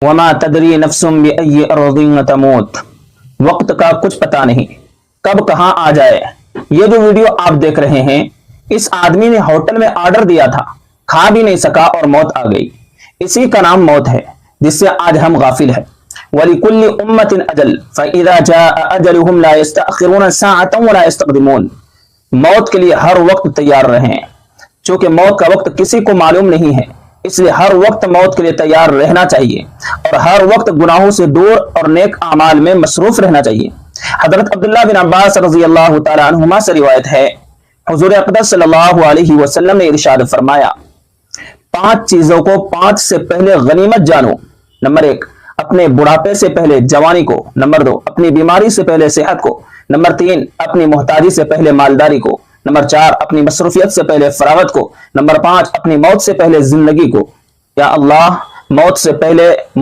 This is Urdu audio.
وما تدری نفس بأی ارض تموت، وقت کا کچھ پتہ نہیں کب کہاں آ جائے۔ یہ جو ویڈیو آپ دیکھ رہے ہیں، اس آدمی نے ہوٹل میں آرڈر دیا تھا، کھا بھی نہیں سکا اور موت آ گئی۔ اسی کا نام موت ہے جس سے آج ہم غافل ہیں۔ وَلِكُلِّ أُمَّةٍ أَجَلٌ فَإِذَا جَاءَ أَجَلُهُمْ لَا يَسْتَأْخِرُونَ سَاعَةً وَلَا يَسْتَقْدِمُونَ۔ موت کے لیے ہر وقت تیار رہیں، چونکہ موت کا وقت کسی کو معلوم نہیں ہے، اس لیے ہر وقت موت کے لیے تیار رہنا چاہیے اور ہر وقت گناہوں سے دور اور نیک اعمال میں مصروف رہنا چاہیے۔ حضرت عبداللہ بن عباس رضی اللہ تعالی عنہما سے روایت ہے، حضور اقدس صلی اللہ علیہ وسلم نے ارشاد فرمایا، 5 چیزوں کو 5 سے پہلے غنیمت جانو۔ نمبر 1، اپنے بڑھاپے سے پہلے جوانی کو۔ نمبر 2، اپنی بیماری سے پہلے صحت کو۔ نمبر 3، اپنی محتاجی سے پہلے مالداری کو۔ نمبر 4، اپنی مصروفیت سے پہلے فراغت کو۔ نمبر 5، اپنی موت سے پہلے زندگی کو۔ یا اللہ، موت سے پہلے